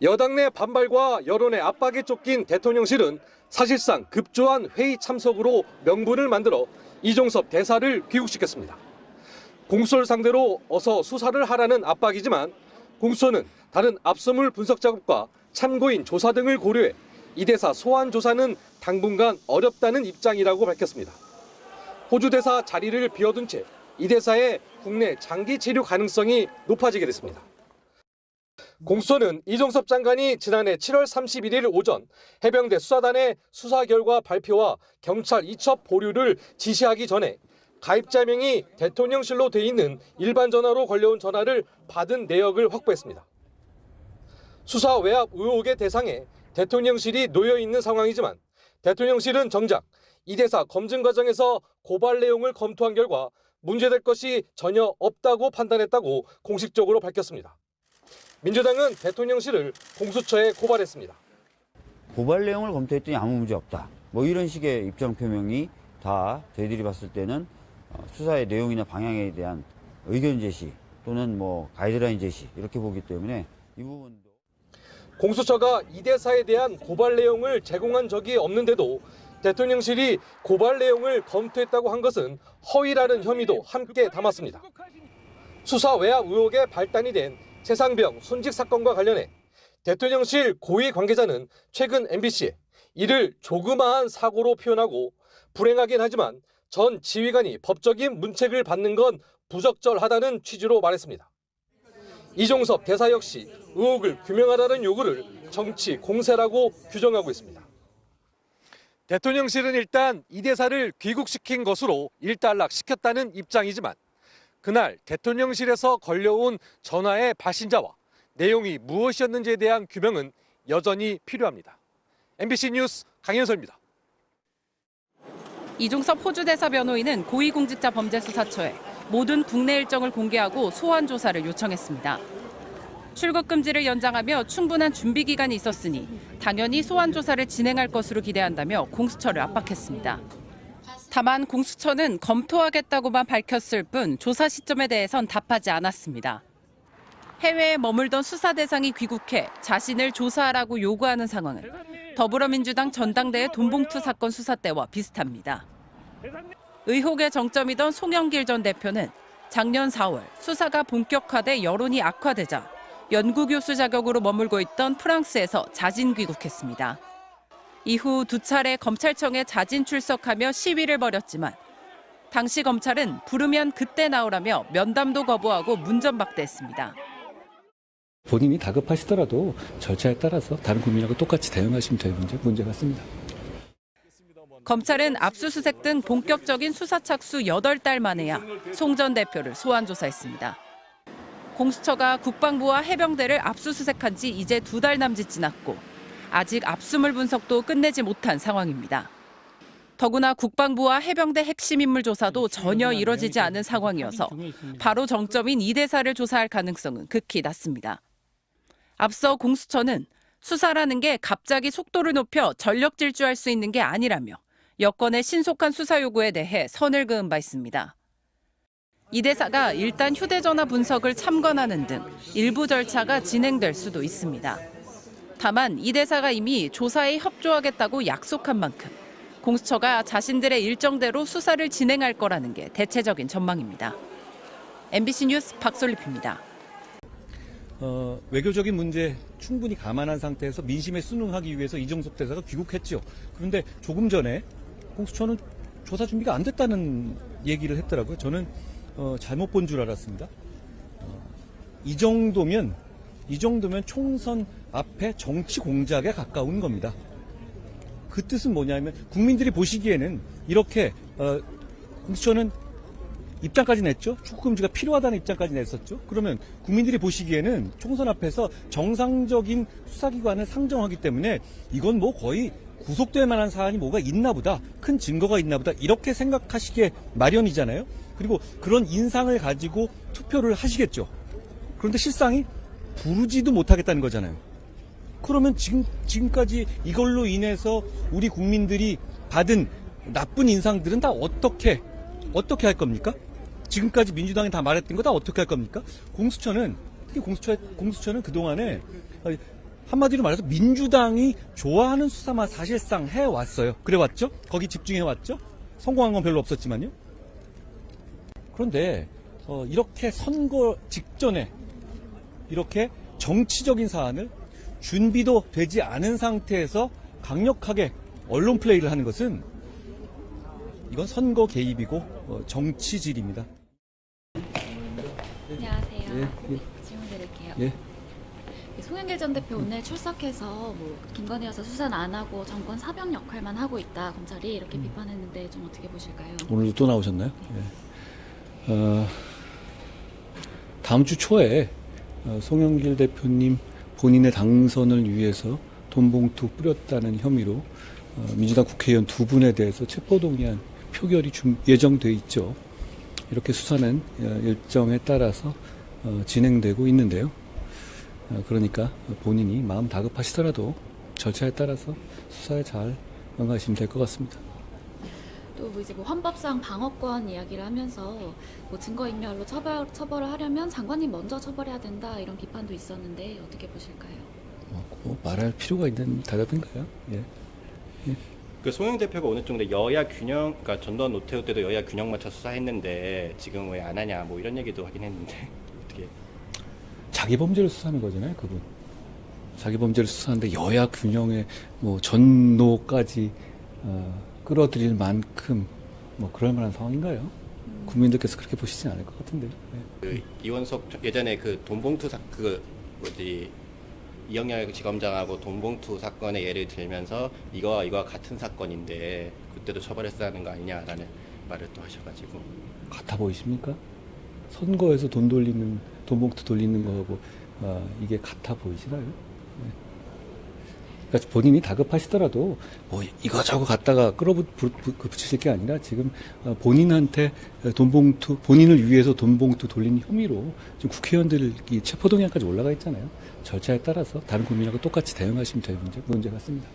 여당 내 반발과 여론의 압박에 쫓긴 대통령실은 사실상 급조한 회의 참석으로 명분을 만들어 이종섭 대사를 귀국시켰습니다. 공수처를 상대로 어서 수사를 하라는 압박이지만 공수처는 다른 압수물 분석 작업과 참고인 조사 등을 고려해 이 대사 소환 조사는 당분간 어렵다는 입장이라고 밝혔습니다. 호주 대사 자리를 비워둔 채 이 대사의 국내 장기 체류 가능성이 높아지게 됐습니다. 공수처는 이종섭 장관이 지난해 7월 31일 오전 해병대 수사단의 수사 결과 발표와 경찰 이첩 보류를 지시하기 전에 가입자명이 대통령실로 돼 있는 일반 전화로 걸려온 전화를 받은 내역을 확보했습니다. 수사 외압 의혹의 대상에 대통령실이 놓여 있는 상황이지만 대통령실은 정작 이 대사 검증 과정에서 고발 내용을 검토한 결과 문제될 것이 전혀 없다고 판단했다고 공식적으로 밝혔습니다. 민주당은 대통령실을 공수처에 고발했습니다. 고발 내용을 검토했더니 아무 문제 없다. 뭐 이런 식의 입장 표명이 다 저희들이 봤을 때는 수사의 내용이나 방향에 대한 의견 제시 또는 뭐 가이드라인 제시 이렇게 보기 때문에 이 부분도 공수처가 이 대사에 대한 고발 내용을 제공한 적이 없는데도 대통령실이 고발 내용을 검토했다고 한 것은 허위라는 혐의도 함께 담았습니다. 수사 외압 의혹에 발단이 된 최상병 순직 사건과 관련해 대통령실 고위 관계자는 최근 MBC에 이를 조그마한 사고로 표현하고 불행하긴 하지만 전 지휘관이 법적인 문책을 받는 건 부적절하다는 취지로 말했습니다. 이종섭 대사 역시 의혹을 규명하라는 요구를 정치 공세라고 규정하고 있습니다. 대통령실은 일단 이 대사를 귀국시킨 것으로 일단락시켰다는 입장이지만 그날 대통령실에서 걸려온 전화의 발신자와 내용이 무엇이었는지에 대한 규명은 여전히 필요합니다. MBC 뉴스 강현서입니다. 이종섭 호주 대사 변호인은 고위공직자 범죄수사처에 모든 국내 일정을 공개하고 소환 조사를 요청했습니다. 출국 금지를 연장하며 충분한 준비 기간이 있었으니 당연히 소환 조사를 진행할 것으로 기대한다며 공수처를 압박했습니다. 다만 공수처는 검토하겠다고만 밝혔을 뿐 조사 시점에 대해선 답하지 않았습니다. 해외에 머물던 수사 대상이 귀국해 자신을 조사하라고 요구하는 상황은 더불어민주당 전당대회 돈봉투 사건 수사 때와 비슷합니다. 의혹의 정점이던 송영길 전 대표는 작년 4월 수사가 본격화돼 여론이 악화되자 연구교수 자격으로 머물고 있던 프랑스에서 자진 귀국했습니다. 이후 두 차례 검찰청에 자진 출석하며 시위를 벌였지만 당시 검찰은 부르면 그때 나오라며 면담도 거부하고 문전박대했습니다. 본인이 다급하시더라도 절차에 따라서 다른 국민하고 똑같이 대응하시면 될 문제 같습니다. 검찰은 압수수색 등 본격적인 수사 착수 8달 만에야 송 전 대표를 소환 조사했습니다. 공수처가 국방부와 해병대를 압수수색한 지 이제 2달 남짓 지났고 아직 압수물 분석도 끝내지 못한 상황입니다. 더구나 국방부와 해병대 핵심 인물 조사도 전혀 이뤄지지 않은 상황이어서 바로 정점인 이 대사를 조사할 가능성은 극히 낮습니다. 앞서 공수처는 수사라는 게 갑자기 속도를 높여 전력 질주할 수 있는 게 아니라며 여권의 신속한 수사 요구에 대해 선을 그은 바 있습니다. 이 대사가 일단 휴대전화 분석을 참관하는 등 일부 절차가 진행될 수도 있습니다. 다만 이 대사가 이미 조사에 협조하겠다고 약속한 만큼 공수처가 자신들의 일정대로 수사를 진행할 거라는 게 대체적인 전망입니다. MBC 뉴스 박솔립입니다. 외교적인 문제 충분히 감안한 상태에서 민심에 순응하기 위해서 이종섭 대사가 귀국했죠. 그런데 조금 전에 공수처는 조사 준비가 안 됐다는 얘기를 했더라고요. 저는 잘못 본 줄 알았습니다. 이 정도면 총선 앞에 정치 공작에 가까운 겁니다. 그 뜻은 뭐냐면 국민들이 보시기에는 이렇게 공수처는 입장까지 냈죠. 출국 금지가 필요하다는 입장까지 냈었죠. 그러면 국민들이 보시기에는 총선 앞에서 정상적인 수사기관을 상정하기 때문에 이건 뭐 거의 구속될 만한 사안이 뭐가 있나 보다, 큰 증거가 있나 보다 이렇게 생각하시게 마련이잖아요. 그리고 그런 인상을 가지고 투표를 하시겠죠. 그런데 실상이 부르지도 못하겠다는 거잖아요. 그러면 지금까지 이걸로 인해서 우리 국민들이 받은 나쁜 인상들은 다 어떻게 할 겁니까? 지금까지 민주당이 다 말했던 거 다 어떻게 할 겁니까? 공수처는 그동안에 한마디로 말해서 민주당이 좋아하는 수사만 사실상 해왔어요. 그래왔죠? 거기 집중해왔죠? 성공한 건 별로 없었지만요. 그런데 이렇게 선거 직전에 이렇게 정치적인 사안을 준비도 되지 않은 상태에서 강력하게 언론 플레이를 하는 것은 이건 선거 개입이고 정치질입니다. 안녕하세요. 예, 예. 질문 드릴게요. 예. 송영길 전 대표 오늘 출석해서 뭐 김건희 여사 수사는 안 하고 정권 사병 역할만 하고 있다 검찰이 이렇게 비판했는데 좀 어떻게 보실까요? 오늘도 또 나오셨나요? 예. 다음 주 초에 송영길 대표님 본인의 당선을 위해서 돈봉투 뿌렸다는 혐의로 민주당 국회의원 2분에 대해서 체포동의안 표결이 예정돼 있죠. 이렇게 수사는 일정에 따라서 진행되고 있는데요. 그러니까 본인이 마음 다급하시더라도 절차에 따라서 수사에 잘 응하시면 될 것 같습니다. 또 뭐 이제 뭐 헌법상 방어권 이야기를 하면서 뭐 증거인멸로 처벌을 하려면 장관님 먼저 처벌해야 된다 이런 비판도 있었는데 어떻게 보실까요? 말할 필요가 있는 대답인가요? 예. 그 송영 대표가 오늘 정도 여야 균형, 그러니까 전두환 노태우 때도 여야 균형 맞춰 수사했는데 지금 왜 안 하냐 뭐 이런 얘기도 하긴 했는데 어떻게? 자기 범죄를 수사하는 거잖아요, 그분. 자기 범죄를 수사하는데 여야 균형에 뭐 전노까지 끌어들일 만큼 뭐 그럴 만한 상황인가요? 국민들께서 그렇게 보시지 않을 것 같은데. 네. 그 이원석 예전에 그 돈봉투 이영렬 지검장하고 돈봉투 사건의 예를 들면서 이거와 같은 사건인데 그때도 처벌했어야 하는 거 아니냐라는 말을 또 하셔가지고. 같아 보이십니까? 선거에서 돈봉투 돌리는 거하고 이게 같아 보이시나요? 네. 그러니까 본인이 다급하시더라도 뭐 이거저거 갖다가 끌어붙이실 게 아니라 지금 본인한테 본인을 위해서 돈봉투 돌린 혐의로 지금 국회의원들이 체포동의안까지 올라가 있잖아요. 절차에 따라서 다른 국민하고 똑같이 대응하시면 될 문제 같습니다.